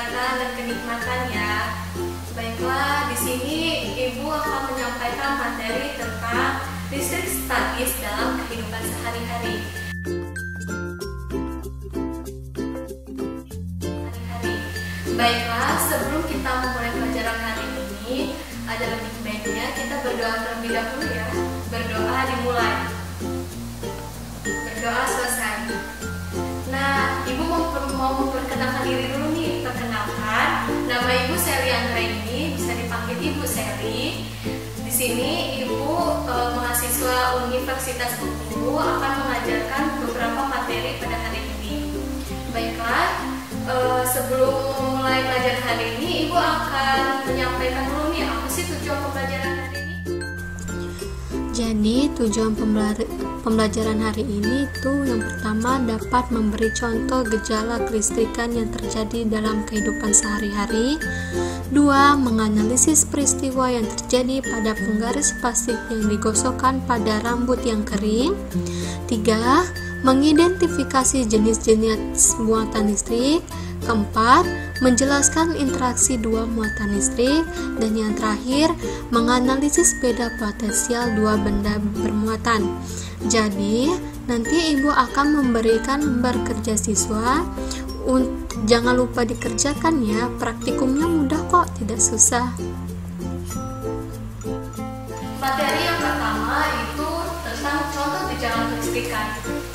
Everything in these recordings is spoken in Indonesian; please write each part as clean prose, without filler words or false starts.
kegiatan dan kenikmatannya. Baiklah, di sini Ibu akan menyampaikan materi tentang listrik statis dalam kehidupan sehari-hari. Baiklah, sebelum kita memulai pelajaran hari ini, ada lebih baiknya kita berdoa terlebih dahulu ya. Berdoa dimulai. Berdoa selesai. Nah, Ibu mau memperkenalkan diri dulu nih. Perkenalkan, nama Ibu Sally Anggraini, bisa dipanggil Ibu Sally. Di sini Ibu mahasiswa Universitas Bengkulu akan mengajarkan beberapa materi pada hari ini. Baiklah, sebelum mulai pelajaran hari ini, Ibu akan menyampaikan dulu nih apa sih tujuan pembelajaran hari ini. Jadi tujuan pembelajaran hari ini itu yang pertama dapat memberi contoh gejala kelistrikan yang terjadi dalam kehidupan sehari-hari. 2. Menganalisis peristiwa yang terjadi pada penggaris plastik yang digosokkan pada rambut yang kering. 3. Mengidentifikasi jenis-jenis muatan listrik. 4. Menjelaskan interaksi dua muatan listrik. Dan yang terakhir, menganalisis beda potensial dua benda bermuatan. Jadi, nanti Ibu akan memberikan lembar kerja siswa. Jangan lupa dikerjakan ya, praktikumnya mudah kok, tidak susah. Materi yang pertama itu tentang contoh gejala kelistrikan.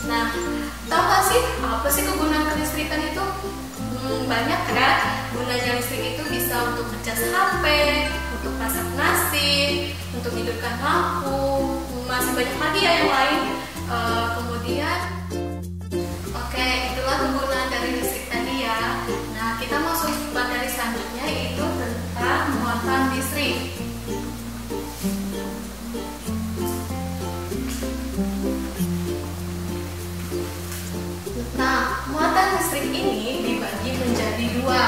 Nah, tahu gak sih apa sih kegunaan kelistrikan itu? Banyak kan. Gunanya listrik itu bisa untuk ngecas HP, untuk masak nasi, untuk hidupkan lampu, masih banyak lagi ya yang lain. Kemudian, oke, itulah kegunaan dari listrik tadi ya. Nah, kita masuk materi selanjutnya yaitu tentang muatan listrik. Nah, muatan listrik ini dibagi menjadi dua.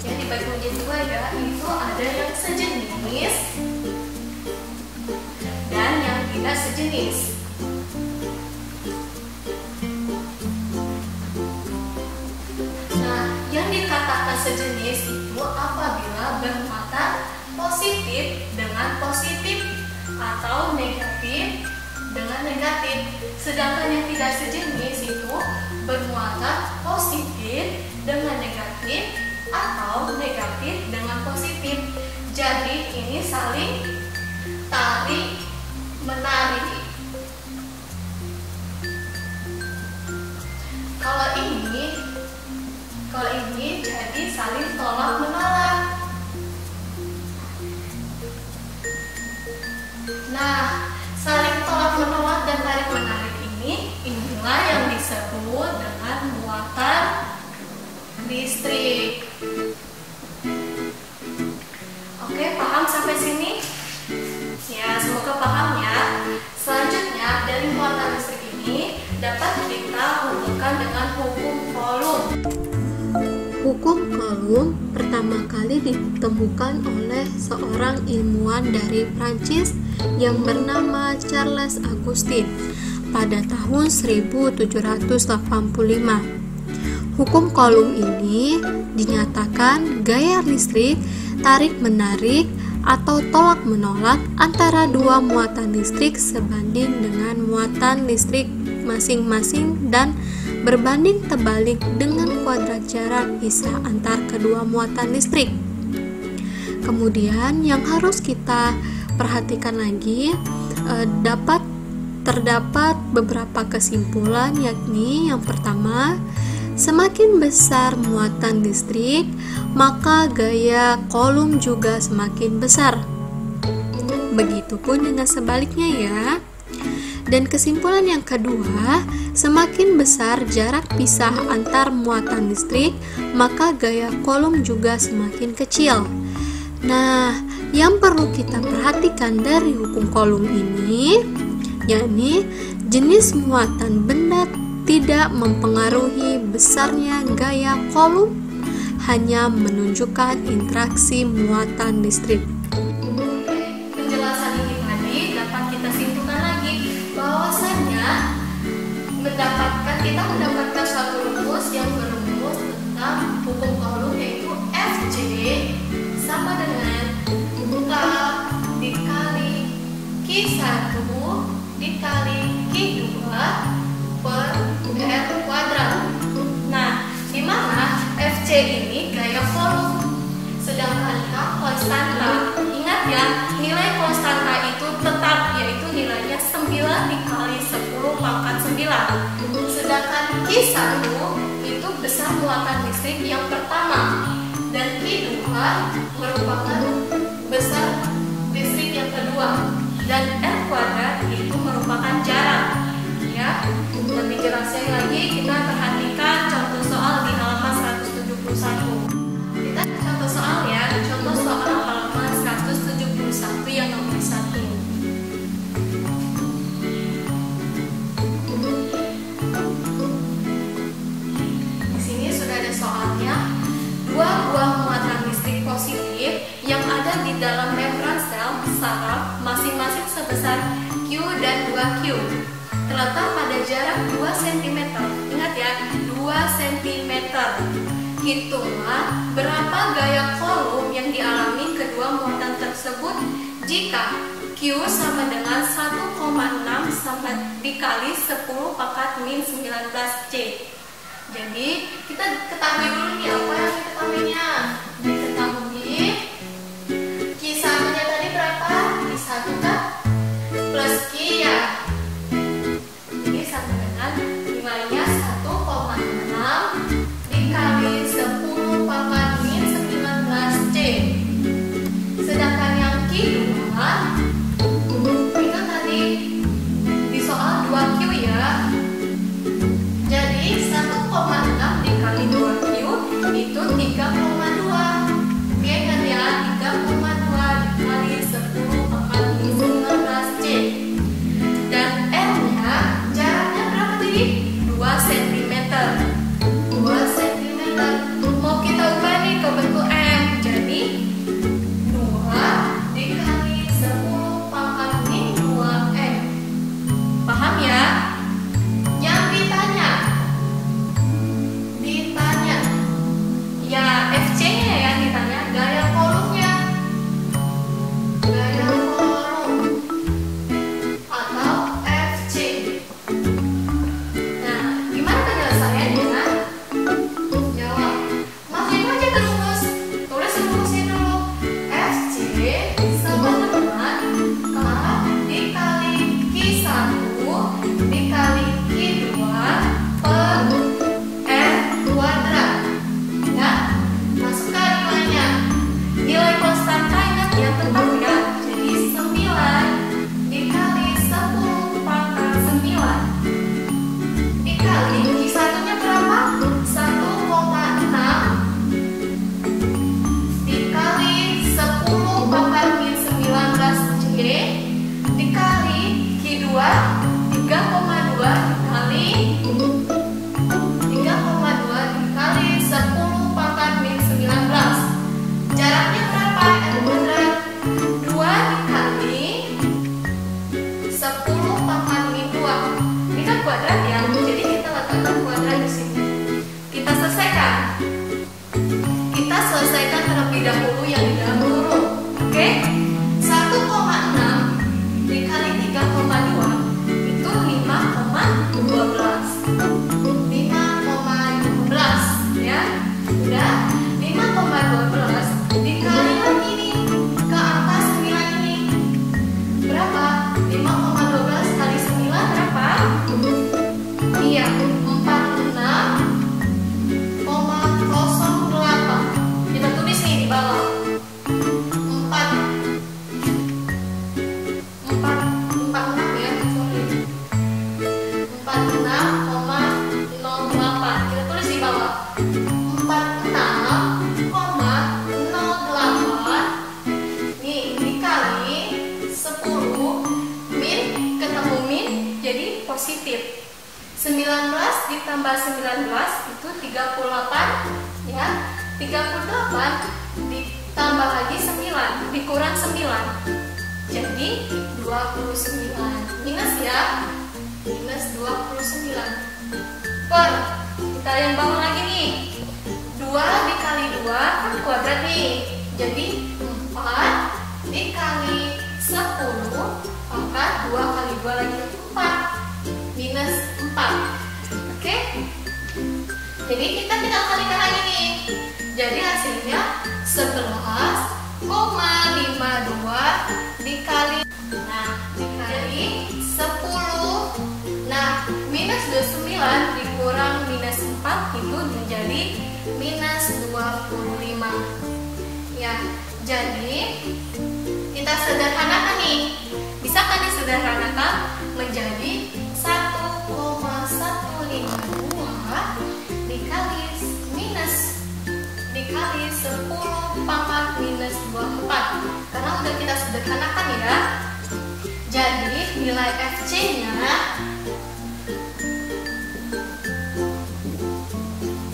Ya, dibagi menjadi dua ya. Itu ada yang sejenis dan yang tidak sejenis. Nah, yang dikatakan sejenis itu apabila bermuatan positif dengan positif atau negatif dengan negatif. Sedangkan yang tidak sejenis itu bermuatan positif dengan negatif atau negatif dengan positif. Jadi ini saling tarik menarik. Kalau ini jadi saling tolak menolak. Nah, saling tolak menolak dan tarik menarik inilah yang disebut dengan muatan listrik. Oke, paham sampai sini? Ya, semoga paham ya. Selanjutnya, dari muatan listrik ini dapat kita hubungkan dengan hukum Coulomb. Hukum Coulomb pertama kali ditemukan oleh seorang ilmuwan dari Prancis yang bernama Charles Augustin pada tahun 1785. Hukum Coulomb ini dinyatakan gaya listrik tarik-menarik atau tolak-menolak antara dua muatan listrik sebanding dengan muatan listrik masing-masing dan berbanding terbalik dengan kuadrat jarak isa antar kedua muatan listrik. Kemudian yang harus kita perhatikan lagi, terdapat beberapa kesimpulan, yakni yang pertama, semakin besar muatan listrik, maka gaya Coulomb juga semakin besar. Begitupun dengan sebaliknya ya. Dan kesimpulan yang kedua, semakin besar jarak pisah antar muatan listrik, maka gaya Coulomb juga semakin kecil. Nah, yang perlu kita perhatikan dari hukum Coulomb ini, yakni jenis muatan benda tidak mempengaruhi besarnya gaya Coulomb, hanya menunjukkan interaksi muatan listrik. Penjelasan ini tadi dapat kita simpulkan lagi bahwasanya kita mendapatkan suatu rumus yang berumus tentang hukum Coulomb, yaitu Q1 dikali Q2 per R kuadrat. Nah, di mana FC ini gaya volume, sedangkan K konstanta. Ingat ya, nilai konstanta itu tetap, yaitu nilainya 9 dikali 10 pangkat 9. Sedangkan Q1 itu besar muatan listrik yang pertama, dan Q2 merupakan besar listrik yang kedua, dan R kuadrat itu merupakan jarak. Ya, lebih jelasnya lagi kita perhatikan contoh soal di halaman 171. Kita contoh soal ya, contoh soal halaman 171 yang nomor 1. Di sini sudah ada soalnya. Dua buah muatan listrik positif yang ada di dalam membran sel saraf masing-masing sebesar Q dan 2Q terletak pada jarak 2 cm. Ingat ya, 2 cm. Hitunglah berapa gaya volume yang dialami kedua muatan tersebut jika Q sama dengan 1,6 sampai dikali 10 pangkat min 19C. Jadi kita ketahui dulu nih apa yang diketahuinya. Diketahui Q1-nya tadi berapa? Q1 kan plus Q ya. Jadi sama dengan nilainya 1,6 dikali 10 pangkat min 19C. Sedangkan yang Q2 itu tadi di soal 2Q ya. Jadi 1,6 dikali 2Q itu 3,2. Oke kan ya, 3,2 dikali 10 pangkat min 19C. Dan R-nya jaraknya berapa tadi? 2 cm. 2 cm. Mau kita ubah nih ke bentuk M. Jadi 2 dikali 10 pangkat min 2M. Paham ya? Yang ditanya ya FC-nya ya, ditanya gaya volumenya. Gaya volume atau FC. Nah, gimana penyelesaiannya? Jawab. Masukin aja ke rumus. Tulis rumusnya dulu. FC sama dengan K dikali Q1 dikali Q2 per R kuadrat. Ya, masukkan nilainya. Nilai konstanta ingat ya, tetap ya. Jadi 9 dikali 10 pangkat 9 dikali Q1-nya berapa? 1,6 dikali 10 pangkat min 19C dikali Q2 3,2 dikali 10 pangkat min 19. Jaraknya berapa? R kuadrat 2 dikali 10 pangkat min 2. Ini kan kuadrat ya, jadi kita letakkan kuadrat di sini. Kita selesaikan terlebih dahulu yang di dalam huruf. Oke? 1,6 dikali 3,2 itu 5,12. 5,12 ya. Udah, 5,12 dikali lagi nih ke angka 9 ini. Berapa? 5,12 kali 9 berapa? Iya, 46,08. Kita tulis nih di bawah. 46 ya, sorry. 46,08. Kita tulis di bawah. 46,08 nih dikali 10 min, ketemu min jadi positif. 19 ditambah 19 itu 38 ya. 38 ditambah lagi 9 dikurang 9 jadi 29. Minus ya, minus 29 per, kita yang bawah lagi nih, 2 dikali 2 kan kuadrat nih, jadi 4 dikali 10 2 lagi 4, minus 4. Oke? Jadi kita tinggal kalikan lagi nih. Jadi hasilnya 11,52 dikali, nah dikali 10. Nah, minus 29 dikurang minus 4 itu menjadi minus 25. Ya, jadi kita sederhanakan nih. Bisa kan disederhanakan menjadi 1,152 dikali 10 pangkat minus 24. Karena udah kita sederhanakan ya. Jadi nilai FC-nya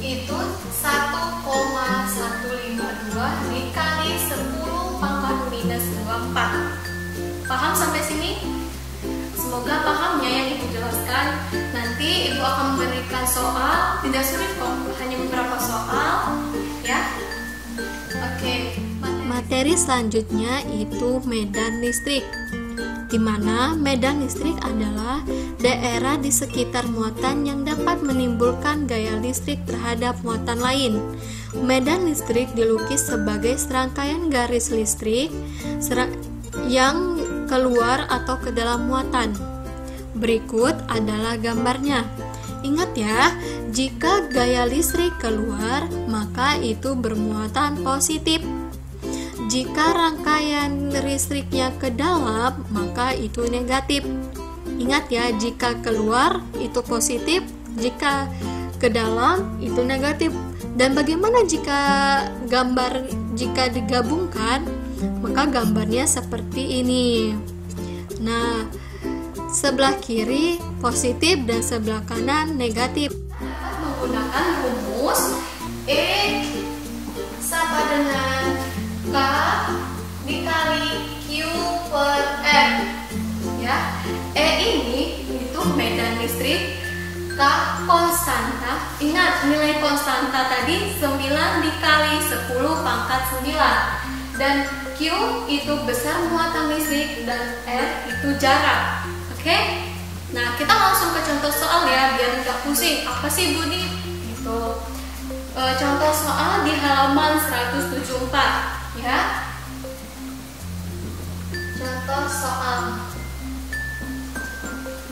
itu 1,152 dikali 10 pangkat minus 24. Paham sampai sini? Semoga pahamnya yang Ibu jelaskan. Nanti Ibu akan memberikan soal, tidak sulit kok, hanya beberapa soal ya. Oke. Materi selanjutnya itu medan listrik, di mana medan listrik adalah daerah di sekitar muatan yang dapat menimbulkan gaya listrik terhadap muatan lain. Medan listrik dilukis sebagai serangkaian garis listrik yang keluar atau ke dalam muatan. Berikut adalah gambarnya. Ingat ya, jika gaya listrik keluar, maka itu bermuatan positif. Jika rangkaian listriknya ke dalam, maka itu negatif. Ingat ya, jika keluar itu positif, jika ke dalam itu negatif. Dan bagaimana jika digabungkan, maka gambarnya seperti ini. Nah, sebelah kiri positif dan sebelah kanan negatif. Menggunakan rumus E sama dengan K dikali Q per M. Ya, E ini itu medan listrik, K konstanta. Ingat nilai konstanta tadi 9 dikali 10 pangkat 9. Dan Q itu besar muatan listrik dan R itu jarak. Oke? Nah, kita langsung ke contoh soal ya, biar nggak pusing. Apa sih Bu nih? Gitu. Contoh soal di halaman 174 ya. Contoh soal.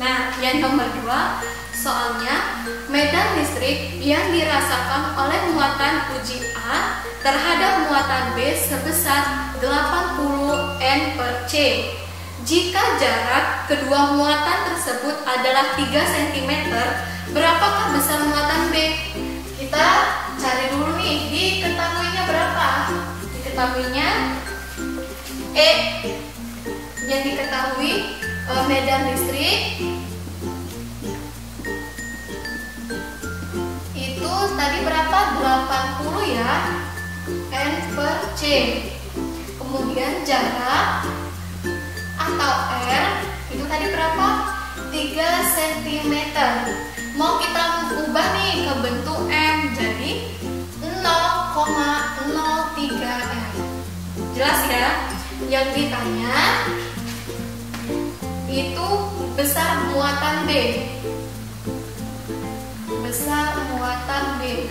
Nah, yang nomor 2, soalnya medan listrik yang dirasakan oleh muatan uji A terhadap muatan B sebesar 80 N/C. Jika jarak kedua muatan tersebut adalah 3 cm, berapakah besar muatan B? Kita cari dulu nih, diketahuinya berapa? Diketahuinya E. Yang diketahui medan listrik itu tadi berapa? 80 ya, N/C. Kemudian jarak atau R itu tadi berapa? 3 cm. Mau kita ubah nih ke bentuk M, jadi 0,03 M. Jelas ya? Yang ditanya itu besar muatan B. Besar muatan B.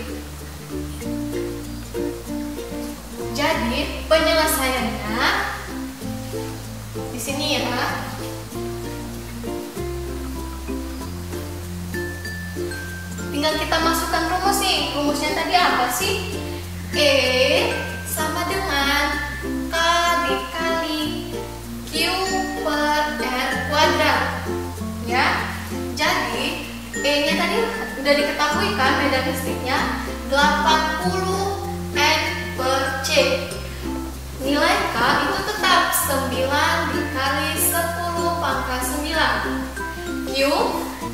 Jadi penyelesaiannya di sini ya. Tinggal kita masukkan rumus nih. Rumusnya tadi apa sih? E sama dengan K dikali Q per R kuadrat. Ya. Jadi E-nya tadi udah diketahui kan medan listriknya 80 N/C. Nilai K itu tetap 9 dikali 10 pangkat 9. Q,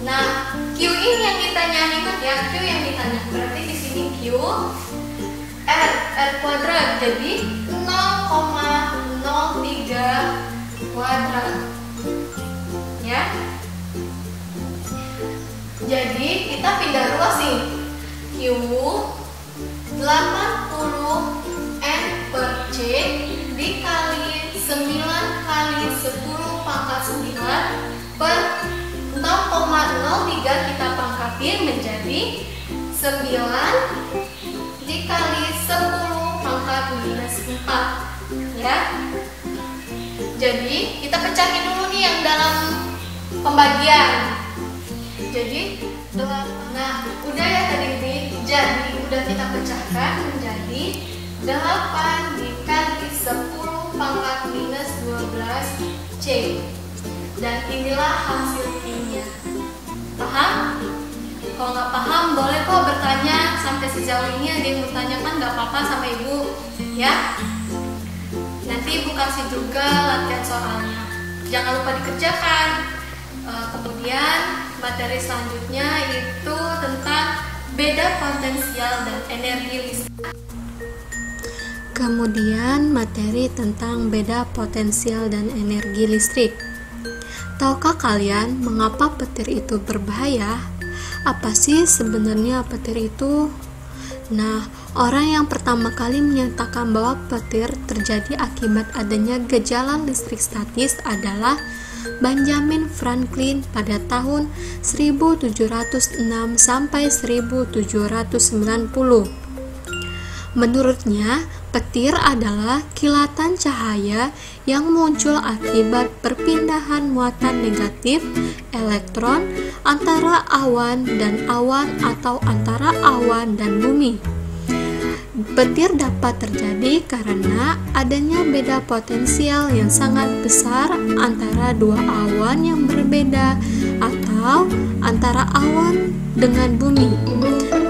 nah Q ini yang ditanya, ingat ya, Q yang ditanya. Berarti di sini Q R kuadrat, jadi 0,03 kuadrat. Ya. Jadi kita pindah ruas nih. Q 80 N/C dikali 9 kali 10 pangkat 9 per 0,03 kita pangkatin menjadi 9 dikali 10 pangkat minus 4 ya. Jadi kita pecahin dulu nih yang dalam pembagian. Jadi nah udah ya tadi ini, jadi udah kita pecahkan menjadi 8 dikali 10 pangkat minus 12 C. Dan inilah hasil I-nya. Paham? Kalau nggak paham boleh kok bertanya. Sampai sejauh ini ada yang bertanyakan nggak apa-apa sama ibu ya. Nanti ibu kasih juga latihan soalnya, jangan lupa dikerjakan. Kemudian materi selanjutnya itu tentang beda potensial dan energi listrik. Kemudian materi tentang beda potensial dan energi listrik. Tahukah kalian mengapa petir itu berbahaya? Apa sih sebenarnya petir itu? Nah, orang yang pertama kali menyatakan bahwa petir terjadi akibat adanya gejala listrik statis adalah Benjamin Franklin pada tahun 1706 sampai 1790. Menurutnya, petir adalah kilatan cahaya yang muncul akibat perpindahan muatan negatif elektron antara awan dan awan atau antara awan dan bumi. Petir dapat terjadi karena adanya beda potensial yang sangat besar antara dua awan yang berbeda atau antara awan dengan bumi.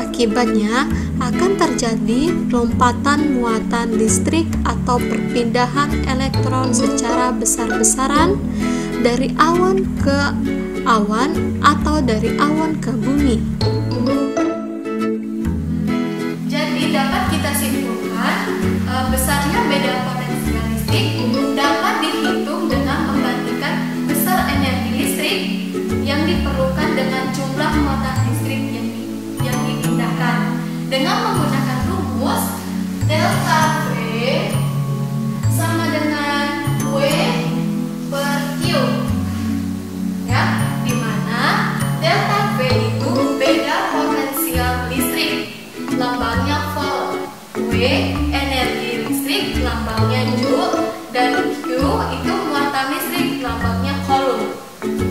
Akibatnya akan terjadi lompatan muatan listrik atau perpindahan elektron secara besar-besaran dari awan ke awan atau dari awan ke bumi. Jadi dapat kita simpulkan besarnya beda potensial listrik dapat dihitung dengan membandingkan besar energi listrik yang diperlukan dengan jumlah muatan listrik yang dipindahkan dengan menggunakan rumus delta V sama dengan W per Q ya, dimana delta V itu beda potensial listrik, lambangnya volt, W energi listrik, lambangnya joule, dan Q itu muatan listrik, lambangnya coulomb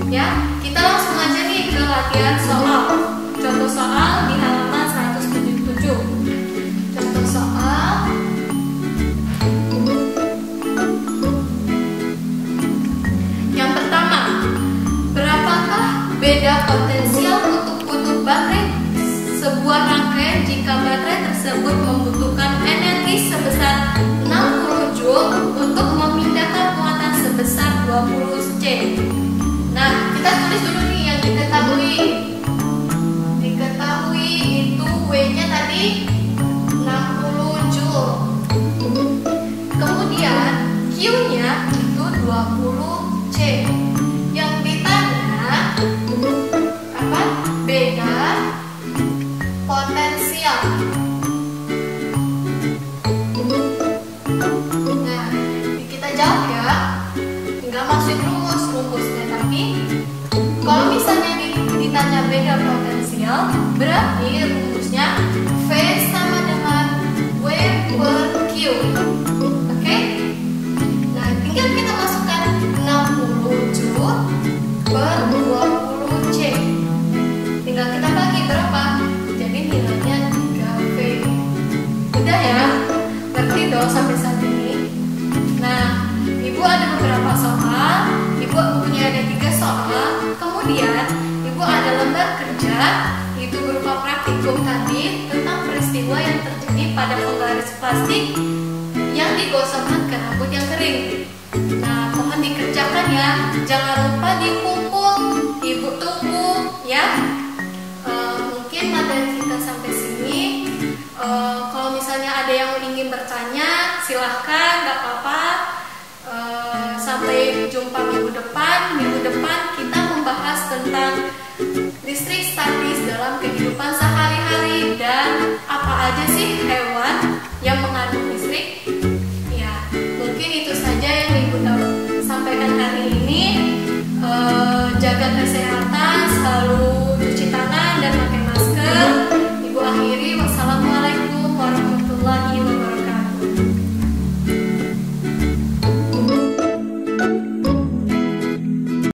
ya. Kita langsung aja nih ke latihan soal. Contoh soal di halaman 177. Contoh soal yang pertama, berapakah beda potensial untuk kutub baterai sebuah rangkaian jika baterai tersebut membutuhkan energi sebesar 60 Joule untuk memindahkan muatan sebesar 20 C. Nah, kita tulis dulu nih yang diketahui. Diketahui itu W-nya tadi 60 Joule. Kemudian Q-nya itu 20 C. Yang ditanya apa? Beda potensial. Nah, kita jawab ya. Tinggal masukin rumusnya. Tapi kalau misalnya ditanya beda potensial, berarti rumusnya V sama dengan W per Q. Oke? Nah, tinggal kita masukkan 60 Joule per 20 C. Tinggal kita bagi berapa? Jadi nilainya 3V. Udah ya? Ngerti dong sampai saat ini? Nah, Ibu ada beberapa soal. Ibu punya ada 3 soal. Kemudian Ibu ada lembar kerja. Itu berupa praktikum tadi tentang peristiwa yang terjadi pada penggaris plastik yang digosokkan ke rambut yang kering. Nah, mohon dikerjakan ya. Jangan lupa dikumpul. Ibu tunggu ya. Mungkin materi kita sampai sini. Kalau misalnya ada yang ingin bertanya, silahkan, gak apa-apa. Sampai jumpa minggu depan. Minggu depan kita membahas tentang listrik statis dalam kehidupan sehari-hari dan apa aja sih hewan yang mengandung listrik. Ya, mungkin itu saja yang Ibu sampaikan hari ini. menjaga kesehatan